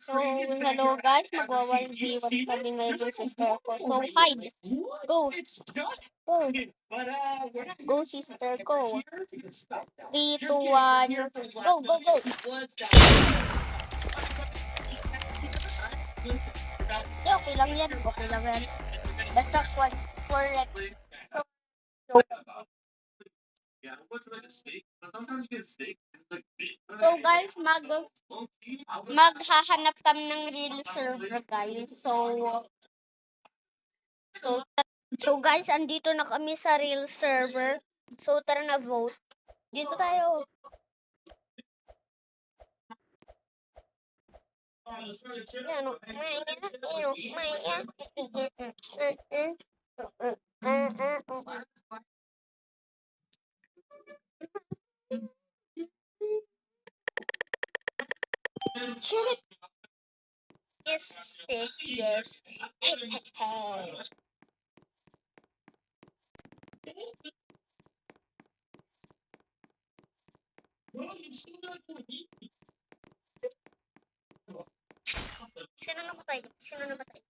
So, hello guys, magwa-1v1 kami ngayon ng sister ko. So, hide. Go. Go. Go, sister ko. 3, 2, 1. Go, go, go. Okay lang yan. Okay lang yan. Basta correct. So guys, maghahanap kami ng real server guys. So guys, andito na kami sa real server. So tara na vote. Dito tayo. Shit. Yes, yes, yes. Sino namatay? Sino namatay?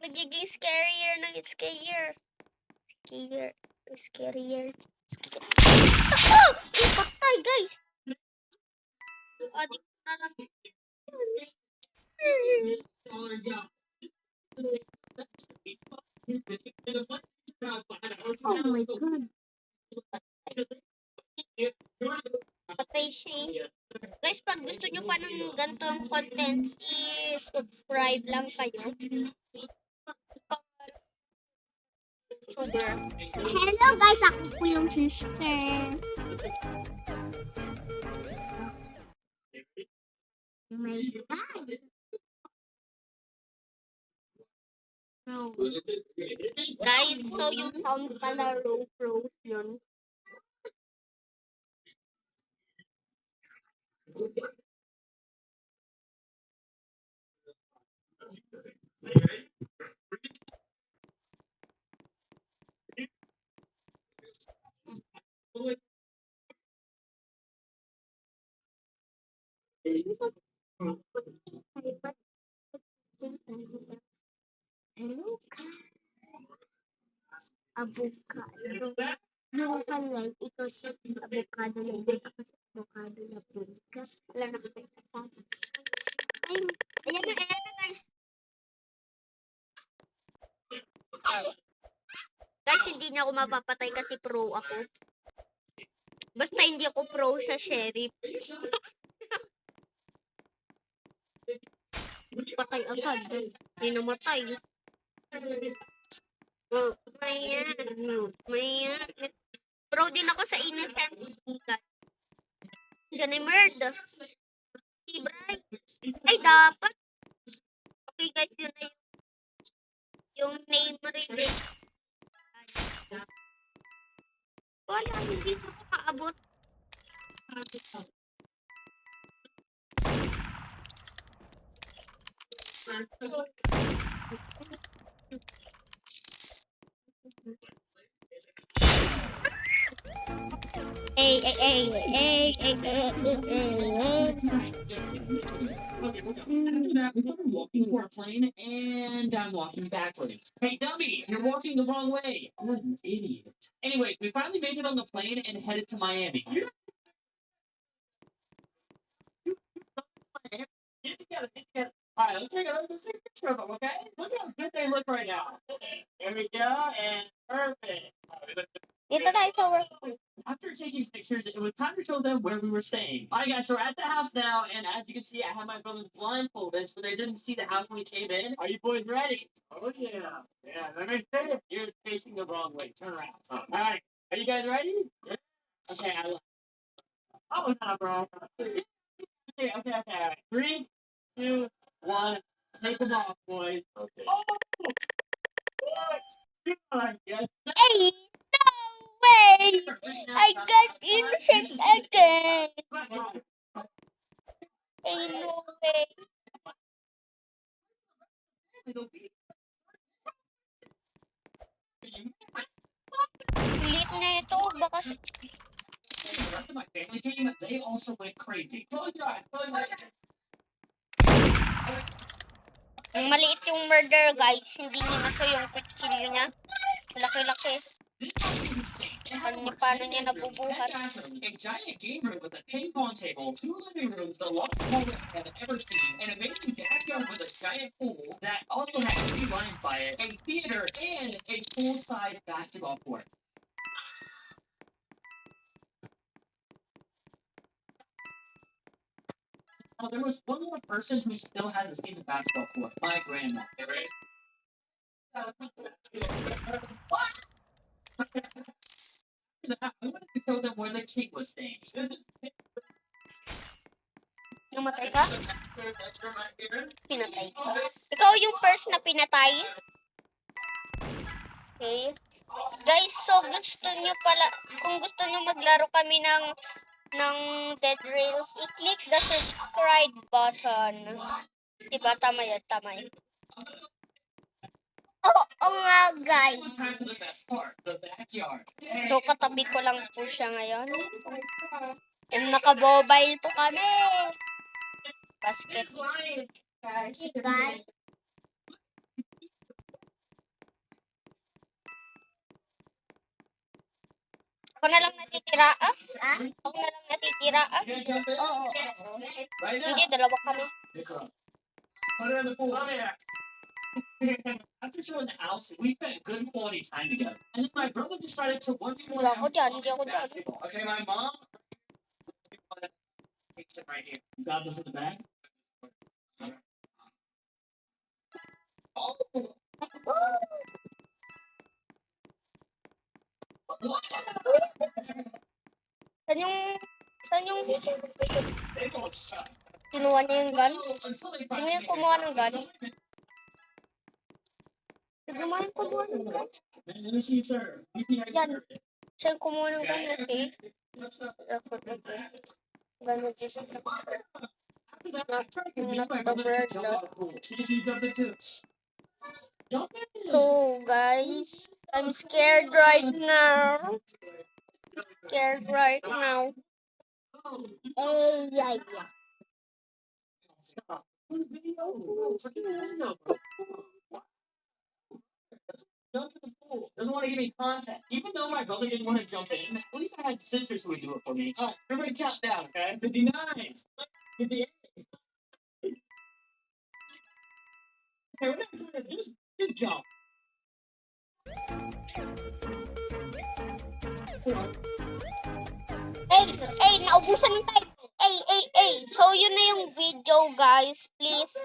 Nagiging scarier ng scarier. Scarier. Ah! Patay, guys! Adik na lang. Oh my God. Patay siya. Guys, pag gusto nyo pa ng ganitong content, i-subscribe lang kayo. Hello guys, ako po yung sister. Oh my God. So, guys, so yung sound pala low pros yun. Avocado. Yung kalay, ikaw sa avocado na ito. Ako sa avocado na pulka. Wala na ko sa ay, ayan na guys. Guys, hindi na ako mapapatay kasi pro ako. Basta hindi ako pro sa sheriff. Patay agad. Hindi namatay. Maya. Pro din ako sa innocent. Diyan ay murder. Si Bright. Ay, dapat. Okay guys, yun na yung name reveal. Wala, hindi ko makaabot. Hey. I'm walking to our plane and I'm walking backwards. Hey, dummy, you're walking the wrong way. What an idiot. Anyways, we finally made it on the plane and headed to Miami. Get together. All right, let's take a picture of them, okay? Look how good they look right now. There we go, and perfect. Dito tayo sa work. After taking pictures, it was time to show them where we were staying. All right, guys, so we're at the house now, and as you can see, I have my brothers blindfolded, so they didn't see the house when we came in. Are you boys ready? Oh, yeah. Yeah, let me see it. You're facing the wrong way. Turn around. All right. Are you guys ready? Yeah. Okay, Oh, no, bro. Okay. All right. 3, 2, 1. Take them off, boys. Okay. Oh! What? Yes. Hey, no way! I got insect again. Hey, no way. ba kasi? The rest of my family team, they also went crazy. Told you, I told you. Ang maliit yung murder, guys. Hindi niya nasa yung kutsilyo niya. Laki-laki. This house is insane. It had over Paano 10 niya bedrooms, 10 nabubuhat? bathrooms, a giant game room with a ping pong table, 2 living rooms, the largest hallway I have ever seen, an amazing backyard with a giant pool that also had 3 lines by it, a theater, and a full-size basketball court. Now, there was one more person who still hasn't seen the basketball court. My grandma. Right? What? I wanted to show them where the king was staying. Namatay ka? Pinatay ka? Ikaw yung first na pinatay? Okay. Guys, so gusto nyo pala, kung gusto nyo maglaro kami ng Dead Rails, i-click the subscribe button. Diba? Tama yun, tama yun. Oo nga, guys. Time for the best part, the backyard. So, katabi ko lang po siya ngayon. And naka-mobile po kami. Basket. Guys. Ako na lang natitira, ah? Ako na lang natitira, ah? Oo. Right now. Hindi, dalawa kami. Put it in the pool. Oh, yeah. After showing the house, we spent good quality time together. And then my brother decided to once more Wala ako dyan, hindi ako dyan. basketball. Okay, my mom takes it right here. You got this in the bag? Oh. Saan yung They both suck. kinuha niya yung gun? Until they Sino finally yung kumuha ng gun? get Sino yung kumuha ng gun? Let me see, sir. Yan. Siya yung kumuha ng gun, okay? Record, okay. Ganun just not the bird, no? So, guys, I'm scared right now. Scared right now. Yeah. Jump in the pool. Doesn't want to give me content. Even though my brother didn't want to jump in, at least I had sisters who would do it for me. All right, everybody count down, okay? 59. 58. Okay, we're not doing this. Just jump. Hey, naubusan ng time. Hey. So, yun na yung video, guys. Please,